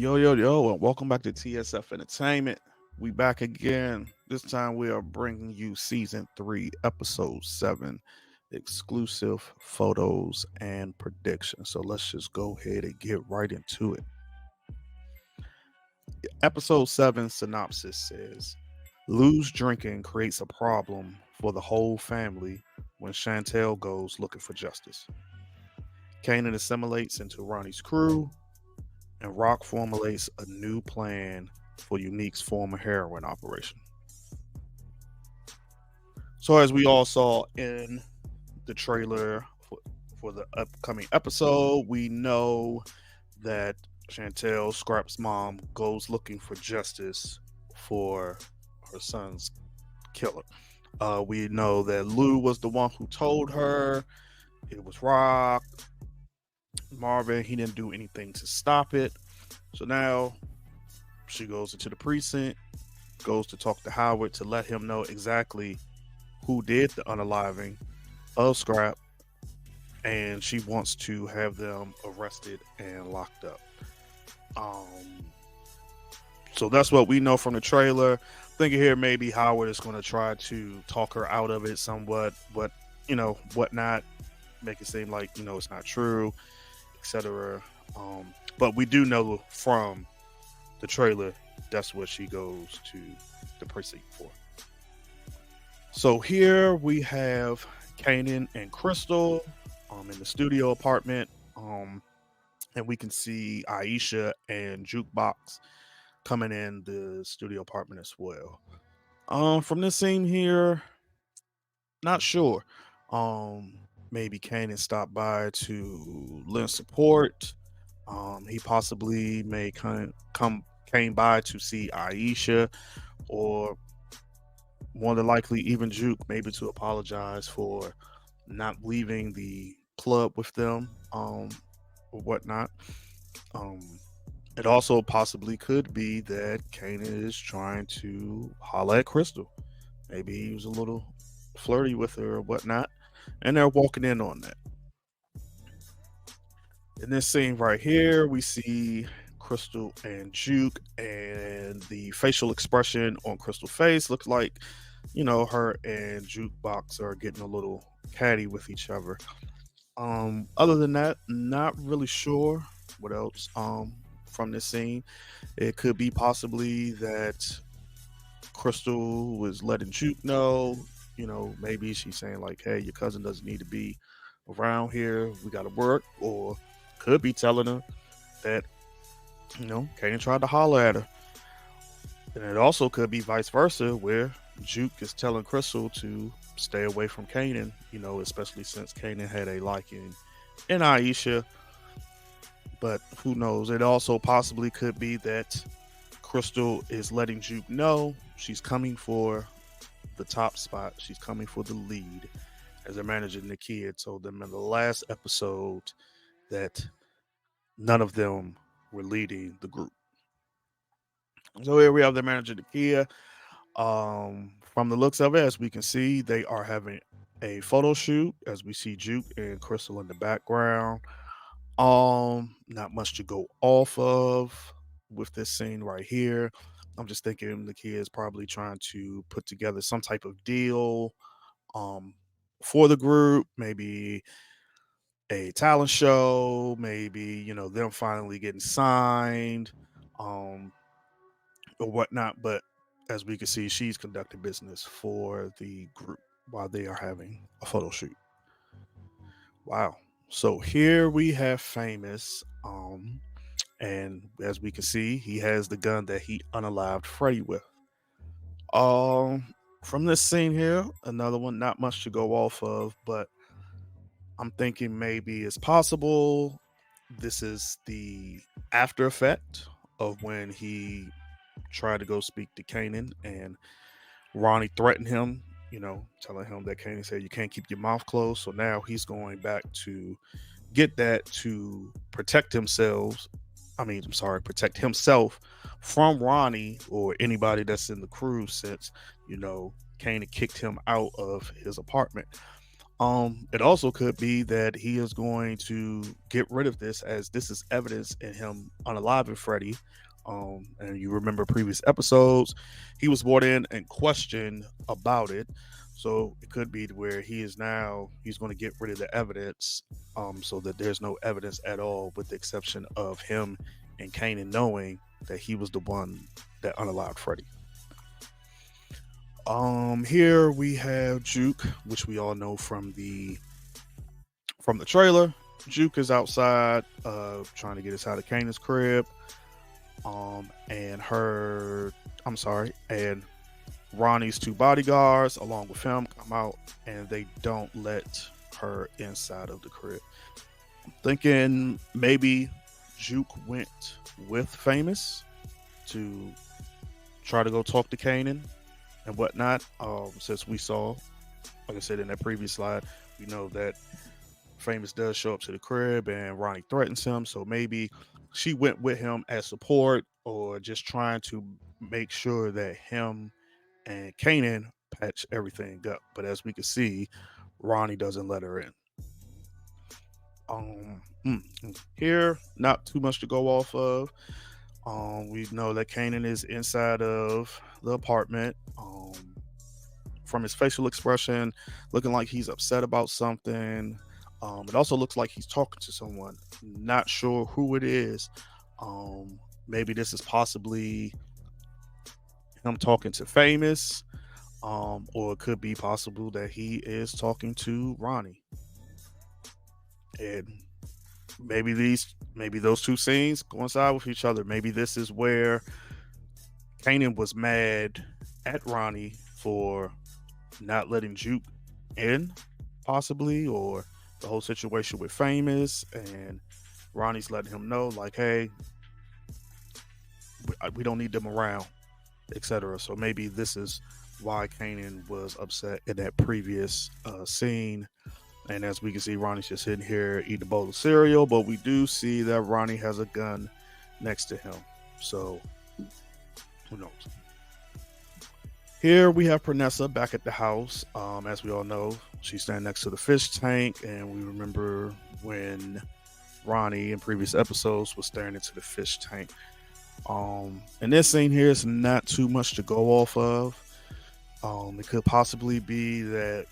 Yo, yo, yo, and welcome back to TSF Entertainment. We back again. This time we are bringing you season 3, episode 7, exclusive photos and predictions. So let's just go ahead and get right into it. Episode 7 synopsis says Lou's drinking creates a problem for the whole family when Chantel goes looking for justice. Kanan assimilates into Ronnie's crew, and Rock formulates a new plan for Unique's former heroin operation. So, as we all saw in the trailer for the upcoming episode, we know that Chantel, Scrap's mom, goes looking for justice for her son's killer. We know that Lou was the one who told her it was Rock. Marvin, he didn't do anything to stop it. So now she goes into the precinct, goes to talk to Howard to let him know exactly who did the unaliving of Scrap, and she wants to have them arrested and locked up. Um, so that's what we know from the trailer. Thinking here maybe Howard is going to try to talk her out of it somewhat, but whatnot, make it seem like it's not true, etc. But we do know from the trailer that's what she goes to the precinct for. So here we have Kanan and Crystal in the studio apartment, and we can see Aisha and Jukebox coming in the studio apartment as well. From this scene here, not sure. Maybe Kanan stopped by to lend support. He possibly may came by to see Aisha, or more than likely even Juke, maybe to apologize for not leaving the club with them, or whatnot. Um, it also possibly could be that Kanan is trying to holler at Crystal. Maybe he was a little flirty with her or whatnot, and they're walking in on that. In this scene right here, we see Crystal and Juke, and the facial expression on Crystal's face looks like, her and Jukebox are getting a little catty with each other. Other than that, not really sure what else. From this scene, it could be possibly that Crystal was letting Juke know, maybe she's saying like, "Hey, your cousin doesn't need to be around here. We got to work," or could be telling her that Kanan tried to holler at her. And it also could be vice versa, where Juke is telling Crystal to stay away from Kanan, especially since Kanan had a liking in Aisha. But who knows? It also possibly could be that Crystal is letting Juke know she's coming for the top spot. She's coming for the lead, as they're managing the kid. Told them in the last episode that none of them were leading the group. So here we have the manager Nakia. From the looks of it, as we can see, they are having a photo shoot as we see Juke and Crystal in the background. Not much to go off of with this scene right here. I'm just thinking Nakia is probably trying to put together some type of deal um for the group, maybe a talent show, maybe, them finally getting signed. Um or whatnot. But as we can see, she's conducting business for the group while they are having a photo shoot. Wow. So here we have Famous. And as we can see, he has the gun that he unalived Freddy with. From this scene here, another one, not much to go off of, but I'm thinking maybe it's possible this is the after effect of when he tried to go speak to Kanan, and Ronnie threatened him, telling him that Kanan said you can't keep your mouth closed. So now he's going back to get that to protect himself. Protect himself from Ronnie or anybody that's in the crew, since Kanan kicked him out of his apartment. It also could be that he is going to get rid of this, as this is evidence in him unaliving Freddy. And you remember previous episodes, he was brought in and questioned about it. So it could be where he's going to get rid of the evidence, so that there's no evidence at all, with the exception of him and Kanan knowing that he was the one that unalived Freddy. Here we have Juke, which we all know from the trailer. Juke is outside, trying to get us out of Kanan's crib. And and Ronnie's two bodyguards, along with him, come out and they don't let her inside of the crib. I'm thinking maybe Juke went with Famous to try to go talk to Kanan and whatnot. Since we saw, like I said in that previous slide, we know that Famous does show up to the crib and Ronnie threatens him. So maybe she went with him as support, or just trying to make sure that him and Kanan patch everything up. But as we can see, Ronnie doesn't let her in. Here, not too much to go off of. We know that Kanan is inside of the apartment. From his facial expression, looking like he's upset about something. It also looks like he's talking to someone. Not sure who it is. Maybe this is possibly him talking to Famous, or it could be possible that he is talking to Ronnie. And maybe those two scenes coincide with each other. Maybe this is where Kanan was mad at Ronnie for not letting Juke in, possibly, or the whole situation with Famous, and Ronnie's letting him know, like, hey, we don't need them around, etc. So maybe this is why Kanan was upset in that previous scene. And as we can see, Ronnie's just sitting here eating a bowl of cereal, but we do see that Ronnie has a gun next to him. So who knows? Here we have Pernessa back at the house. As we all know, she's standing next to the fish tank, and we remember when Ronnie in previous episodes was staring into the fish tank. And this scene here is not too much to go off of. It could possibly be that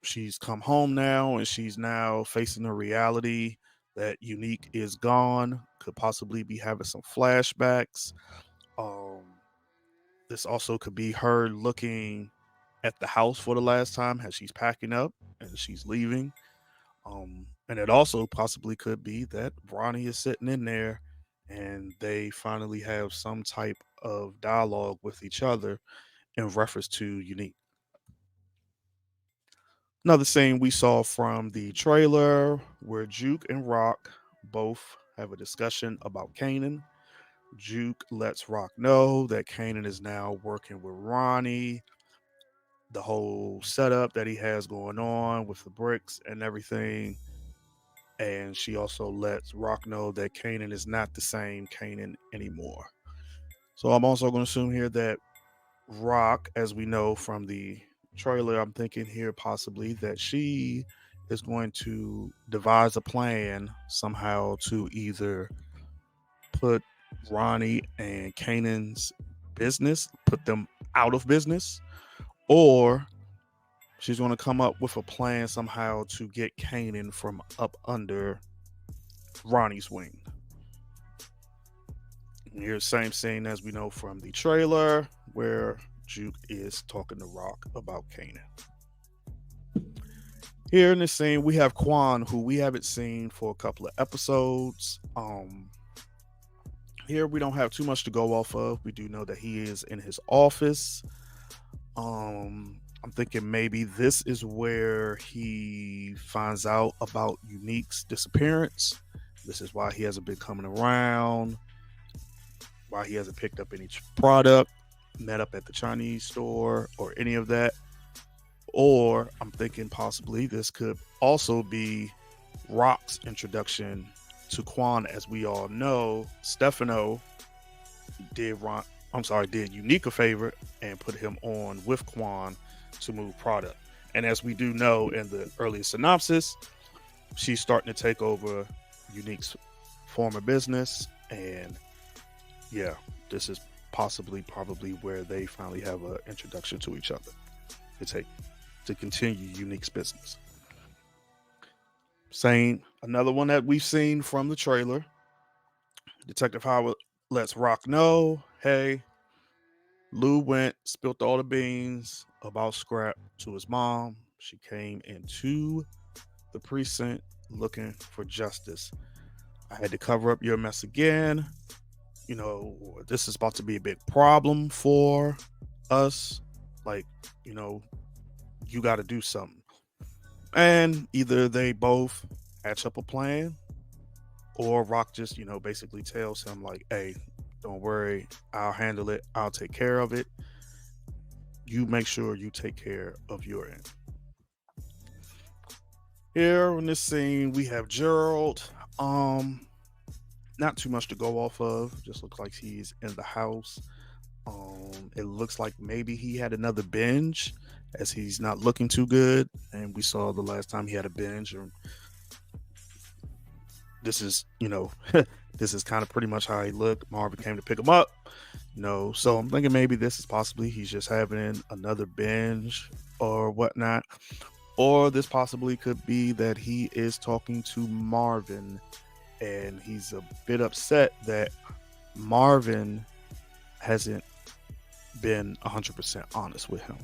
she's come home now and she's now facing the reality that Unique is gone. Could possibly be having some flashbacks. This also could be her looking at the house for the last time as she's packing up and she's leaving. And it also possibly could be that Ronnie is sitting in there and they finally have some type of dialogue with each other in reference to Unique. Another scene we saw from the trailer where Juke and Rock both have a discussion about Kanan. Juke lets Rock know that Kanan is now working with Ronnie. The whole setup that he has going on with the bricks and everything. And she also lets Rock know that Kanan is not the same Kanan anymore. So I'm also going to assume here that Rock, as we know from the trailer, I'm thinking here possibly that she is going to devise a plan somehow to either put Ronnie and Kanan's business, put them out of business, or she's going to come up with a plan somehow to get Kanan from up under Ronnie's wing. And here's the same scene as we know from the trailer where Juke is talking to Rock about Kanan. Here in this scene, we have Quan, who we haven't seen for a couple of episodes. Here we don't have too much to go off of. We do know that he is in his office. I'm thinking maybe this is where he finds out about Unique's disappearance. This is why he hasn't been coming around, why he hasn't picked up any product, met up at the Chinese store, or any of that. Or I'm thinking possibly this could also be Rock's introduction to Quan. As we all know, Stefano did Unique a favor and put him on with Quan to move product. And as we do know in the earlier synopsis, she's starting to take over Unique's former business. And yeah, this is possibly probably where they finally have an introduction to each other to take to continue Unique's business. Same, another one that we've seen from the trailer. Detective Howard lets Rock know, hey, Lou went, spilled all the beans about Scrap to his mom. She came into the precinct looking for justice. I had to cover up your mess again. You know, this is about to be a big problem for us. Like, you know, you got to do something. And either they both hatch up a plan, or Rock just, basically tells him, like, hey, don't worry, I'll handle it, I'll take care of it. You make sure you take care of your end. Here in this scene, we have Gerald. Um, Not too much to go off of. Just looks like he's in the house. It looks like maybe he had another binge, as he's not looking too good. And we saw the last time he had a binge. Or this is, this is kind of pretty much how he looked. Marvin came to pick him up. So I'm thinking maybe this is possibly he's just having another binge or whatnot. Or this possibly could be that he is talking to Marvin and he's a bit upset that Marvin hasn't been 100% honest with him.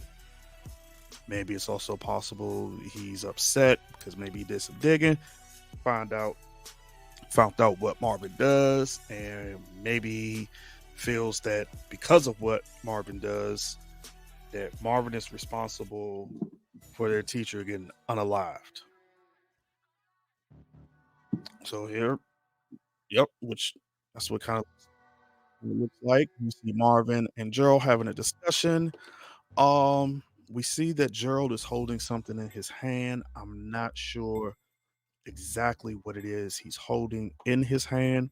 Maybe it's also possible he's upset because maybe he did some digging, found out what Marvin does, and maybe he feels that because of what Marvin does, that Marvin is responsible for their teacher getting unalived. So here, yep, which that's what kind of it looks like. We see Marvin and Gerald having a discussion. We see that Gerald is holding something in his hand. I'm not sure exactly what it is he's holding in his hand.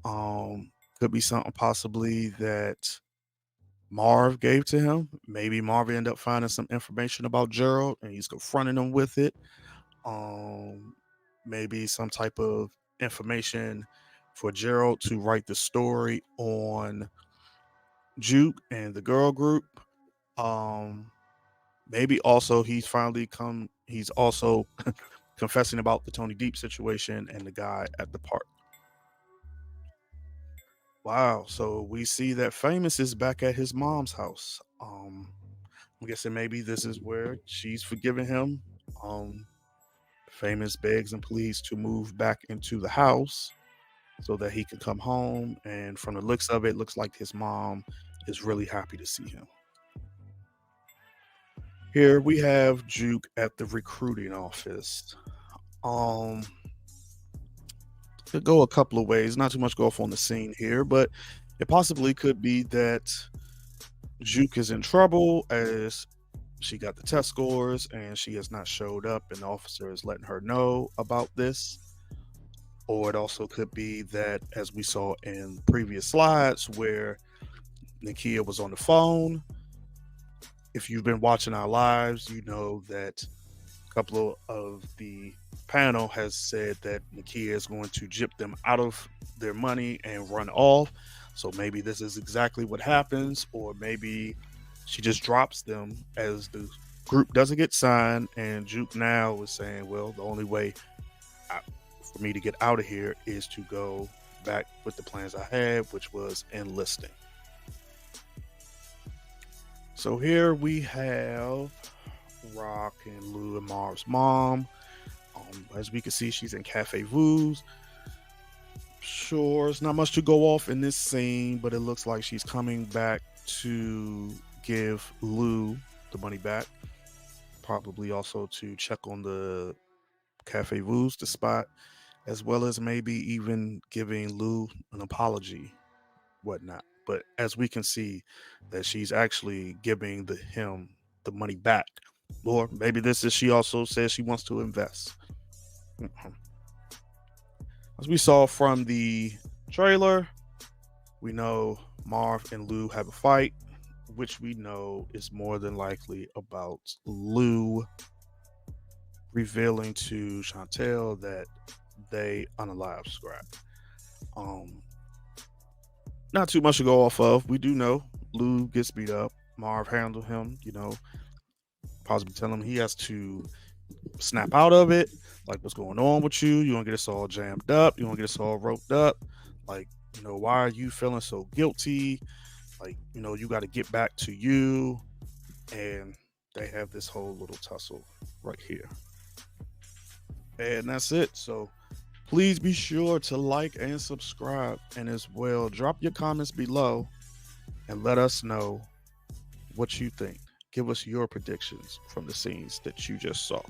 Could be something possibly that Marv gave to him. Maybe Marv ended up finding some information about Gerald and he's confronting him with it. Um, Maybe some type of information for Gerald to write the story on Juke and the girl group. Um, Maybe also he's also confessing about the Tony Deep situation and the guy at the park. Wow. So we see that Famous is back at his mom's house. I'm guessing maybe this is where she's forgiven him. Um, Famous begs and pleads to move back into the house so that he can come home. And from the looks of it, looks like his mom is really happy to see him. Here we have Juke at the recruiting office. Um, could go a couple of ways. Not too much go off on the scene here, but it possibly could be that Juke is in trouble as she got the test scores and she has not showed up, and the officer is letting her know about this. Or it also could be that, as we saw in previous slides, where Nakia was on the phone. If you've been watching our lives, you know that a couple of the panel has said that Nakia is going to gyp them out of their money and run off. So maybe this is exactly what happens, or maybe she just drops them as the group doesn't get signed. And Juke now is saying, well, the only way for me to get out of here is to go back with the plans I had, which was enlisting. So here we have Rock and Lou and Marv's mom. As we can see, she's in Cafe Vu's. Sure, it's not much to go off in this scene, but it looks like she's coming back to give Lou the money back. Probably also to check on the Cafe Vu's, the spot, as well as maybe even giving Lou an apology, whatnot. But as we can see, that she's actually giving him the money back. Or maybe this is she also says she wants to invest. Mhm. As we saw from the trailer, we know Marv and Lou have a fight. which we know is more than likely about Lou revealing to Chantel that they unalive Scrap. Um, Not too much to go off of. We do know Lou gets beat up. Marv handled him, possibly tell him he has to snap out of it. Like, what's going on with you? You want to get us all jammed up? You want to get us all roped up? Like, why are you feeling so guilty? Like, you got to get back to you. And they have this whole little tussle right here. And that's it. So please be sure to like and subscribe. And as well, drop your comments below and let us know what you think. Give us your predictions from the scenes that you just saw.